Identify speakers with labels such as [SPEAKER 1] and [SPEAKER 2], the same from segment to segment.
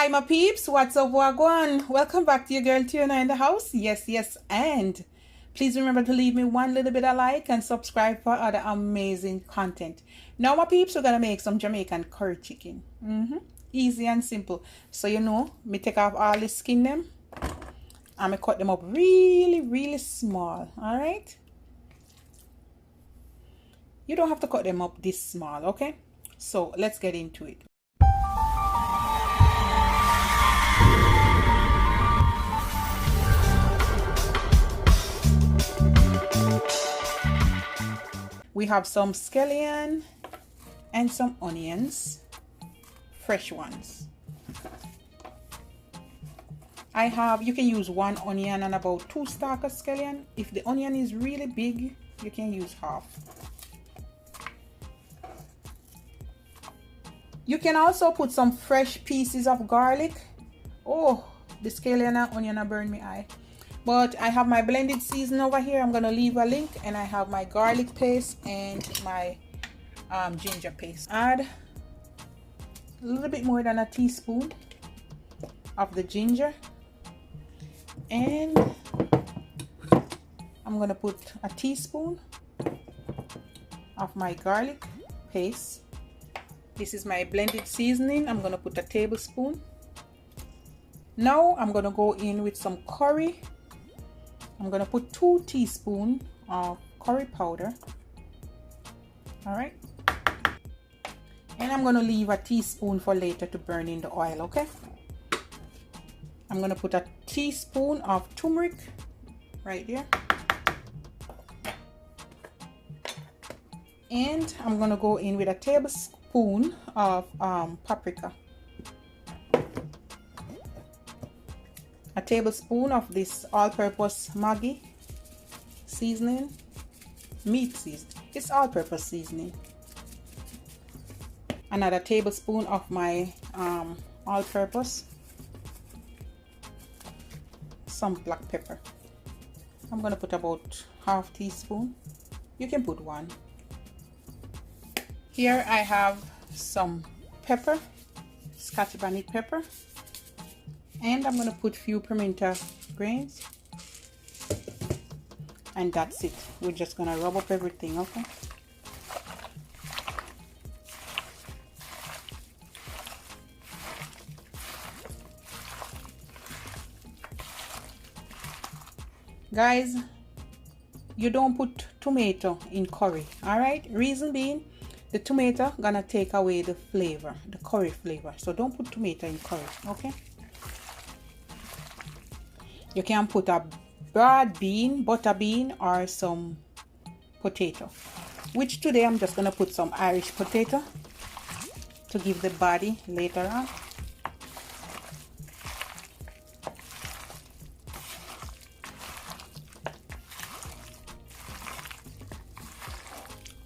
[SPEAKER 1] Hi my peeps, what's up, wagwan? Welcome back to your girl Tiana in the house. Yes, and please remember to leave me one little bit of like and subscribe for other amazing content. Now my peeps, we're gonna make some Jamaican curry chicken. Easy and simple. So me take off all the skin them and me cut them up really small. Alright, you don't have to cut them up this small, okay? So let's get into it. We have some scallion and some onions, fresh ones. You can use one onion and about 2 stalks of scallion. If the onion is really big, you can use half. You can also put some fresh pieces of garlic. Oh, the scallion and onion burn me eye. But I have my blended season over here. I'm gonna leave a link, and I have my garlic paste and my ginger paste. Add a little bit more than a teaspoon of the ginger, and I'm gonna put a teaspoon of my garlic paste. This is my blended seasoning. I'm gonna put a tablespoon. Now I'm gonna go in with some curry. I'm gonna put 2 teaspoons of curry powder. All right, and I'm gonna leave a teaspoon for later to burn in the oil. Okay, I'm gonna put a teaspoon of turmeric right there, and I'm gonna go in with a tablespoon of paprika, a tablespoon of this all-purpose Maggi seasoning, meat seasoning. It's all-purpose seasoning. Another tablespoon of my all-purpose, some black pepper. I'm gonna put about half teaspoon. You can put 1. Here I have some pepper, Scotch bonnet pepper. And I'm gonna put few pimento grains, and that's it. We're just gonna rub up everything, okay? Guys, you don't put tomato in curry, all right? Reason being, the tomato gonna take away the flavor, the curry flavor. So don't put tomato in curry, okay? You can put a broad bean, butter bean, or some potato, which today I'm just gonna put some Irish potato to give the body later on.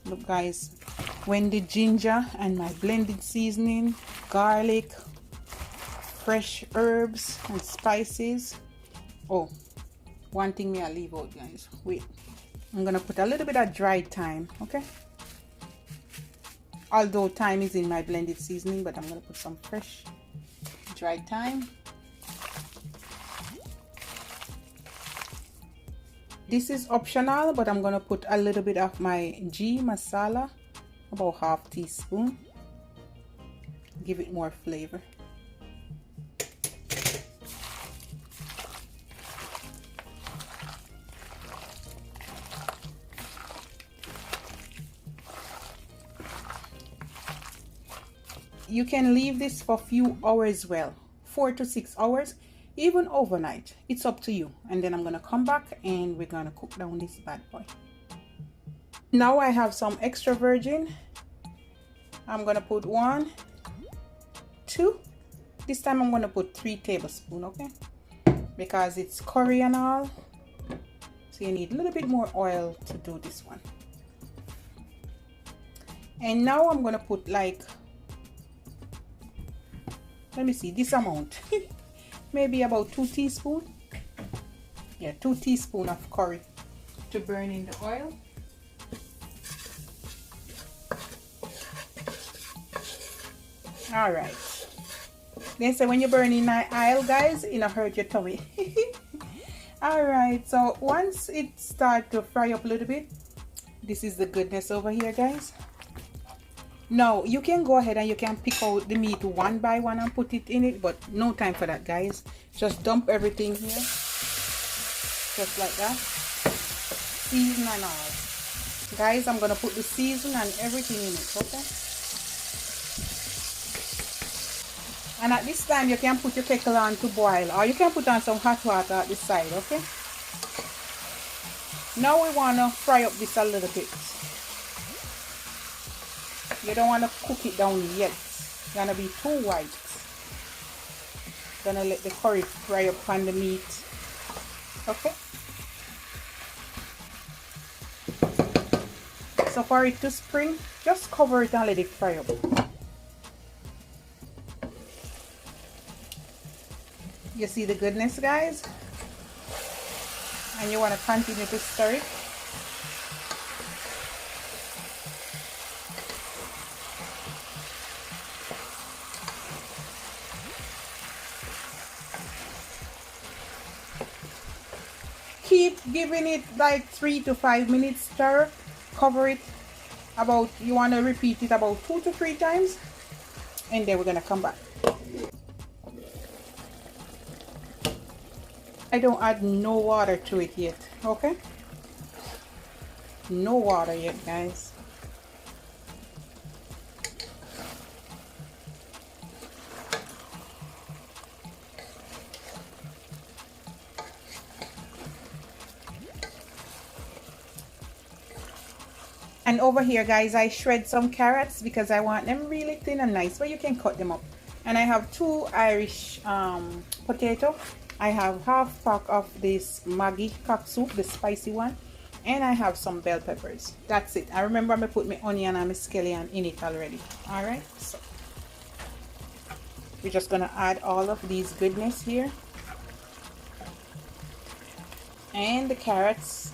[SPEAKER 1] Look guys, when the ginger and my blended seasoning, garlic, fresh herbs and spices. Oh, one thing may I leave out, guys. Wait, I'm gonna put a little bit of dried thyme, okay? Although thyme is in my blended seasoning, but I'm gonna put some fresh dried thyme. This is optional, but I'm gonna put a little bit of my ghee masala, about half teaspoon. Give it more flavor. You can leave this for a few hours, well, 4 to 6 hours, even overnight. It's up to you. And then I'm gonna come back and we're gonna cook down this bad boy. Now I have some extra virgin. I'm gonna put 1, 2. This time I'm gonna put 3 tablespoons, okay? Because it's curry and all, so you need a little bit more oil to do this one. And now I'm gonna put, like, let me see, this amount. Maybe about 2 teaspoons. Yeah, 2 teaspoons of curry to burn in the oil. All right. They say when you burn in an aisle, guys, it don't hurt your tummy. Alright, so once it starts to fry up a little bit, this is the goodness over here, guys. Now you can go ahead and you can pick out the meat one by one and put it in it, but no time for that, guys. Just dump everything here, just like that. Season and all. Guys, I'm gonna put the season and everything in it, okay? And at this time you can put your kettle on to boil, or you can put on some hot water at the side, okay? Now we want to fry up this a little bit. You don't want to cook it down yet. It's gonna be too white. Gonna let the curry fry up on the meat, okay? So for it to spring, just cover it and let it fry up. You see the goodness, guys? And you want to continue to stir it. Keep giving it like 3 to 5 minutes stir. Cover it about, you want to repeat it about 2 to 3 times, and then we're going to come back. I don't add no water to it yet, okay? No water yet, guys. And over here, guys, I shred some carrots because I want them really thin and nice, but you can cut them up. And I have 2 Irish potato. I have half pack of this Maggi cock soup, the spicy one, and I have some bell peppers. That's it. I remember I put my onion and my scallion in it already. All right, so we're just gonna add all of these goodness here, and the carrots.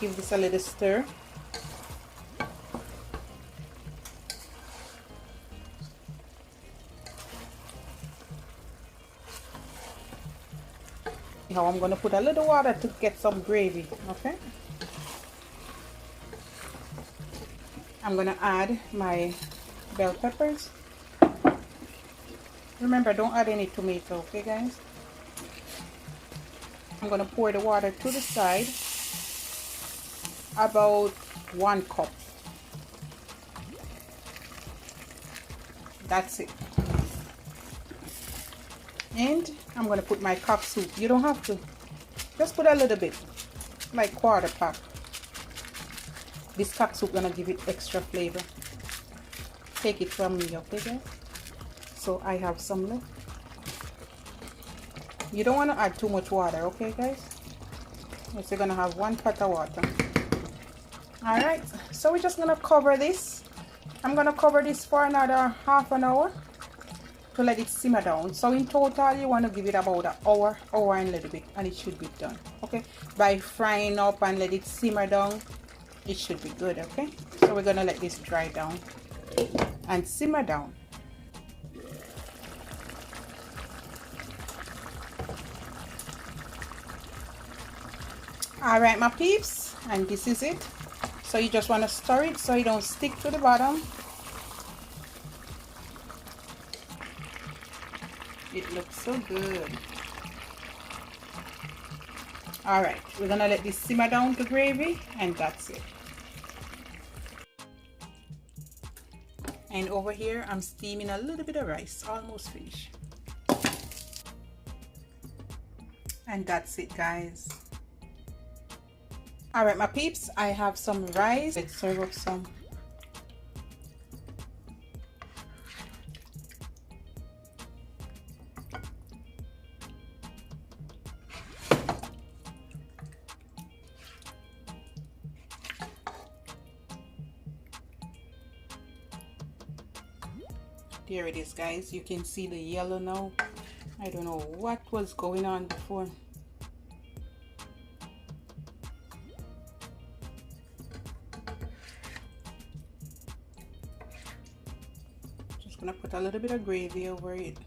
[SPEAKER 1] Give this a little stir. Now I'm going to put a little water to get some gravy, okay? I'm going to add my bell peppers. Remember, don't add any tomato, okay, guys? I'm going to pour the water to the side. About 1 cup. That's it. And I'm going to put my cock soup. You don't have to. Just put a little bit, like 1/4 pack. This cock soup gonna give it extra flavor. Take it from me, okay, guys? So I have some left. You don't want to add too much water, okay, guys? Yes, you're gonna have 1 pot of water. All right, so we're just gonna cover this. I'm gonna cover this for another half an hour to let it simmer down. So in total, you want to give it about an hour and a little bit, and it should be done. Okay, by frying up and let it simmer down, it should be good. Okay, so we're gonna let this dry down and simmer down. All right, my peeps, and this is it. So you just want to stir it so it don't stick to the bottom. It looks so good. All right, we're gonna let this simmer down to gravy, and that's it. And over here, I'm steaming a little bit of rice, almost finished. And that's it, guys. All right, my peeps, I have some rice. Let's serve up some. There it is, guys. You can see the yellow now. I don't know what was going on before. gonna put a little bit of gravy over it.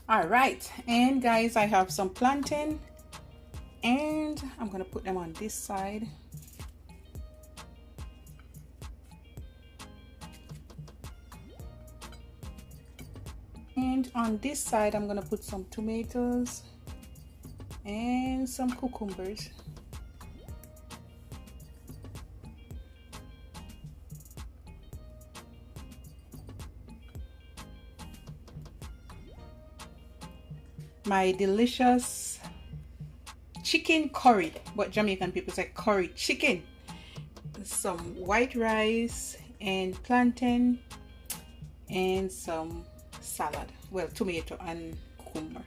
[SPEAKER 1] All right, and guys, I have some plantain and I'm gonna put them on this side. And on this side, I'm gonna put some tomatoes and some cucumbers. My delicious chicken curry, but Jamaican people say curry chicken. Some white rice and plantain and some salad, well, tomato and cucumber.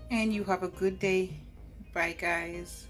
[SPEAKER 1] And you have a good day. Bye guys.